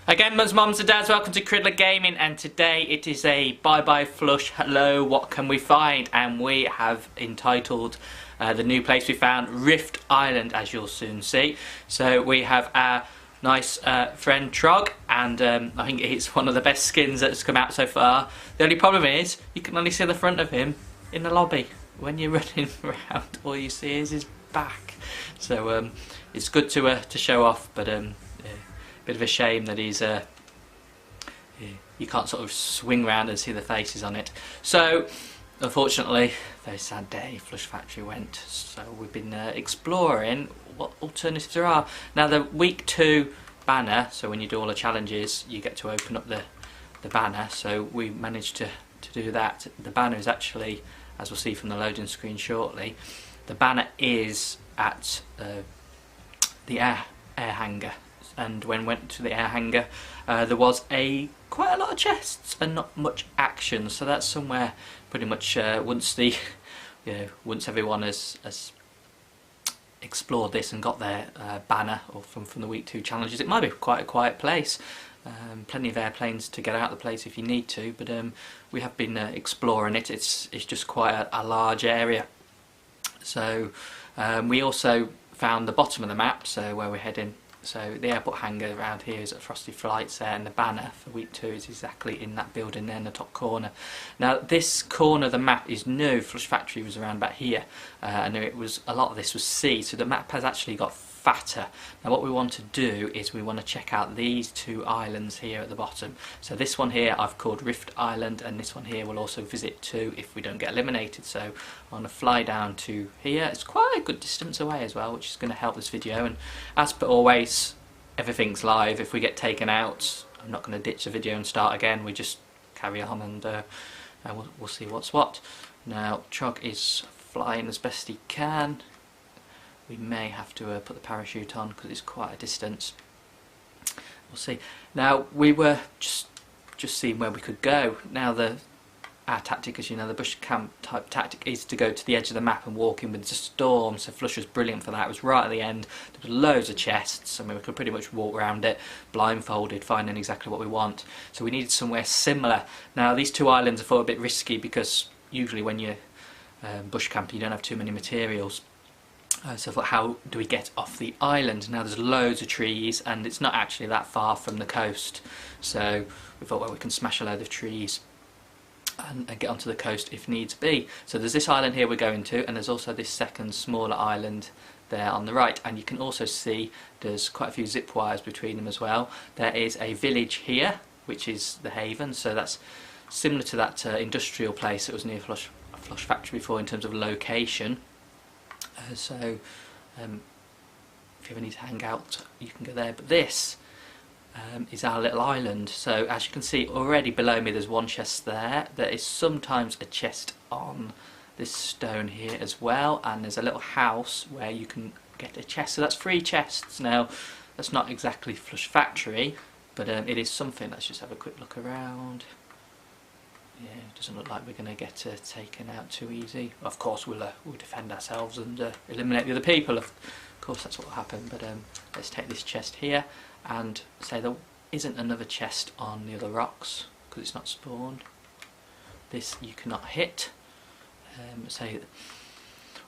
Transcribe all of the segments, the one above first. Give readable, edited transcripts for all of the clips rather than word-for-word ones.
Again, mums and dads, welcome to Cridler Gaming, and today it is a bye-bye flush, hello, what can we find? And we have entitled the new place we found, Rift Island, as you'll soon see. So we have our nice friend Trog, and I think it's one of the best skins that's come out so far. The only problem is, you can only see the front of him in the lobby. When you're running around, all you see is his back. So it's good to show off, but bit of a shame that he's you can't sort of swing around and see the faces on it. So unfortunately, very sad day, Flush Factory went. So we've been exploring what alternatives there are. Now the week 2 banner, so when you do all the challenges you get to open up the banner, so we managed to do that. The banner is actually, as we'll see from the loading screen shortly, the banner is at the air hangar. And when we went to the air hangar, there was quite a lot of chests and not much action. So that's somewhere pretty much once everyone has explored this and got their banner or from the week 2 challenges, it might be quite a quiet place. Plenty of airplanes to get out of the place if you need to, but we have been exploring it. It's just quite a large area. So we also found the bottom of the map, so where we're heading. So the airport hangar around here is at Frosty Flights there, and the banner for week 2 is exactly in that building there in the top corner. Now this corner of the map is new. Flush Factory was around about here, and a lot of this was sea, so the map has actually got fatter. Now what we want to do is we want to check out these 2 islands here at the bottom. So this one here I've called Rift Island, and this one here we'll also visit too if we don't get eliminated. So I'm going to fly down to here. It's quite a good distance away as well, which is going to help this video, and as per always, everything's live. If we get taken out, I'm not going to ditch the video and start again. We just carry on, and we'll see what's what. Now Trog is flying as best he can. We may have to put the parachute on because it's quite a distance. We'll see. Now we were just seeing where we could go. Now our tactic, as you know, the bush camp type tactic is to go to the edge of the map and walk in with the storm. So Flush was brilliant for that. It was right at the end. There were loads of chests. I mean, we could pretty much walk around it blindfolded, finding exactly what we want. So we needed somewhere similar. Now these 2 islands I thought a bit risky because usually when you're bush camping you don't have too many materials. So I thought, how do we get off the island? Now there's loads of trees and it's not actually that far from the coast. So we thought, well, we can smash a load of trees and get onto the coast if needs be. So there's this island here we're going to, and there's also this second smaller island there on the right, and you can also see there's quite a few zip wires between them as well. There is a village here which is the haven, so that's similar to that industrial place that was near Flush Factory before in terms of location. So if you ever need to hang out you can go there, but this is our little island. So as you can see already below me there's one chest there. There is sometimes a chest on this stone here as well, and there's a little house where you can get a chest. So that's 3 chests. Now that's not exactly Flush Factory, but it is something. Let's just have a quick look around. Yeah, it doesn't look like we're going to get taken out too easy. Of course we'll defend ourselves and eliminate the other people. Of course that's what will happen, but let's take this chest here and say there isn't another chest on the other rocks because it's not spawned. This you cannot hit. Say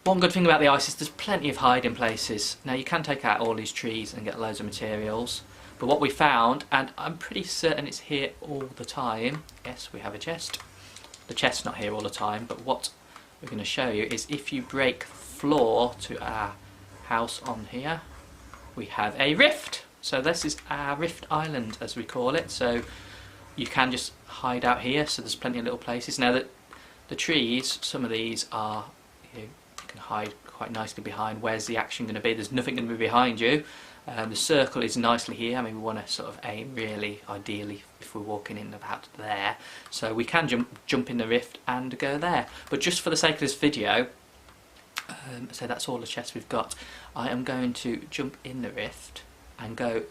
one good thing about the ice is there's plenty of hiding places. Now you can take out all these trees and get loads of materials, but what we found, and I'm pretty certain it's here all the time, yes, we have a chest. The chest's not here all the time, but what we're going to show you is if you break floor to our house on here, we have a rift. So this is our Rift Island, as we call it. So you can just hide out here, so there's plenty of little places. Now that the trees, some of these are, you can hide quite nicely behind. Where's the action going to be? There's nothing going to be behind you. The circle is nicely here. I mean, we want to sort of aim really, ideally, if we're walking in about there. So we can jump in the rift and go there. But just for the sake of this video, so that's all the chests we've got. I am going to jump in the rift and go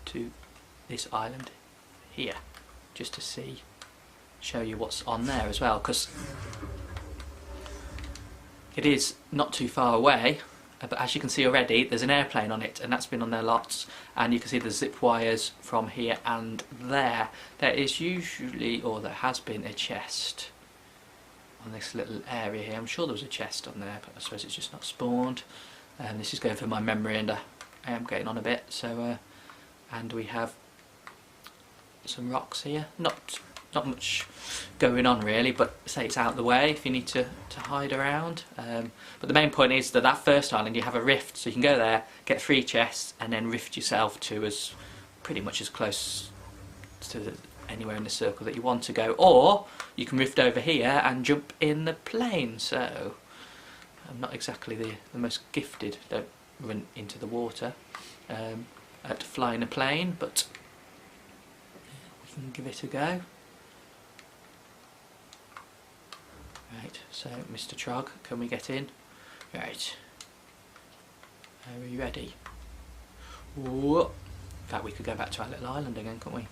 to this island here, just to show you what's on there as well, because it is not too far away. but as you can see already, there's an airplane on it, and that's been on there lots. And you can see the zip wires from here and there. There is usually, or there has been, a chest on this little area here. I'm sure there was a chest on there, but I suppose it's just not spawned. And this is going for my memory, and I am getting on a bit. So, and we have some rocks here. Not much going on really, but say it's out of the way if you need to hide around. But the main point is that that first island you have a rift, so you can go there, get 3 chests, and then rift yourself to pretty much as close to anywhere in the circle that you want to go, or you can rift over here and jump in the plane. So I'm not exactly the most gifted, don't run into the water at flying a plane, but we can give it a go. Right, so Mr. Trog, can we get in? Right, are we ready? Whoa. In fact, we could go back to our little island again, couldn't we?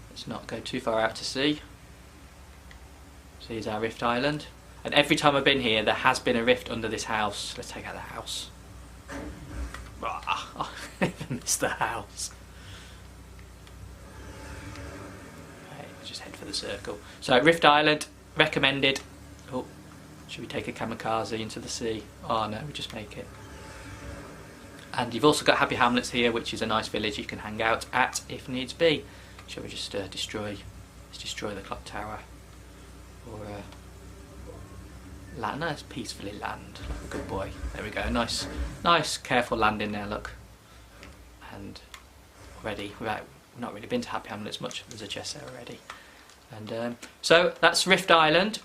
Let's not go too far out to sea. So here's our rift island. And every time I've been here, there has been a rift under this house. Let's take out the house. I missed the house. Right, let's just head for the circle. So Rift Island, recommended. Oh, should we take a kamikaze into the sea? Oh no, we just make it. And you've also got Happy Hamlets here, which is a nice village you can hang out at if needs be. Shall we just destroy the clock tower? Or land? No, it's peacefully land, like a good boy. There we go. Nice, careful landing there. Look, and already we've not really been to Happy Hamlets much. There's a chest there already, and so that's Rift Island.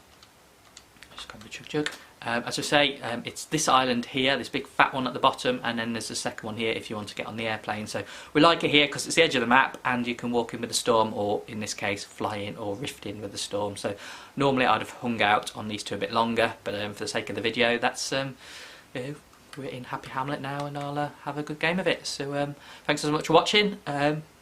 Just grab the chug. As I say, it's this island here, this big fat one at the bottom, and then there's the second one here if you want to get on the airplane. So we like it here because it's the edge of the map, and you can walk in with the storm, or in this case fly in or rift in with the storm. So normally I'd have hung out on these two a bit longer, but for the sake of the video, that's you know, we're in Happy Hamlet now, and I'll have a good game of it. So thanks so much for watching.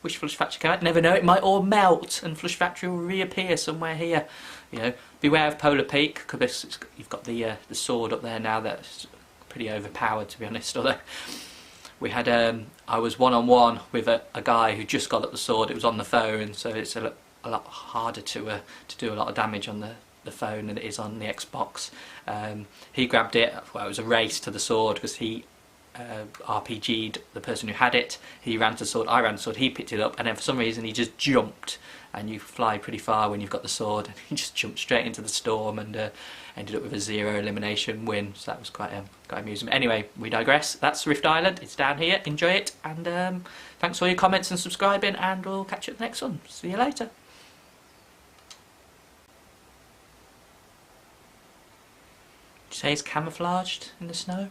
Wish Flush Factory came out. Never know, it might all melt and Flush Factory will reappear somewhere here. You know, beware of Polar Peak, because you've got the sword up there now that's pretty overpowered, to be honest. Although we had I was one-on-one with a guy who just got up the sword. It was on the phone, so it's a lot harder to do a lot of damage on the phone than it is on the Xbox. He grabbed it. Well, it was a race to the sword because he RPG'd the person who had it. He ran to the sword, I ran to the sword, he picked it up, and then for some reason he just jumped, and you fly pretty far when you've got the sword, and he just jumped straight into the storm and ended up with a 0 elimination win. So that was quite amusing. But anyway, we digress. That's Rift Island. It's down here. Enjoy it, and thanks for all your comments and subscribing, and we'll catch you at the next one. See you later. Did you say it's camouflaged in the snow?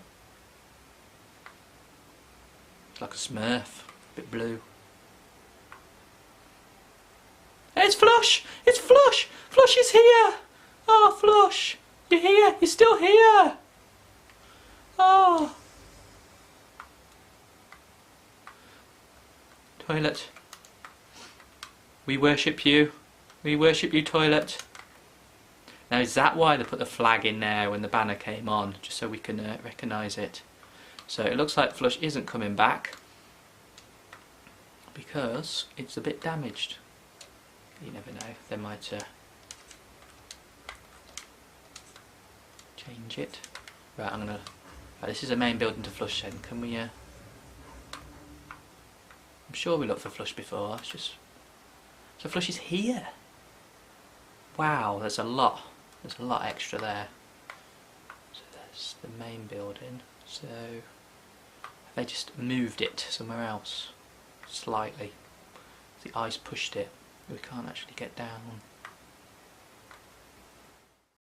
It's like a Smurf, a bit blue. Hey, it's Flush! It's Flush! Flush is here! Oh, Flush! You're here! You're still here! Oh! Toilet. We worship you. We worship you, Toilet. Now, is that why they put the flag in there when the banner came on? Just so we can recognise it. So it looks like Flush isn't coming back because it's a bit damaged. You never know, they might change it. Right, right, this is a main building to Flush then. Can we I'm sure we looked for Flush before. It's just so Flush is here. Wow, there's a lot extra there. So there's the main building. So they just moved it somewhere else slightly. The ice pushed it. We can't actually get down.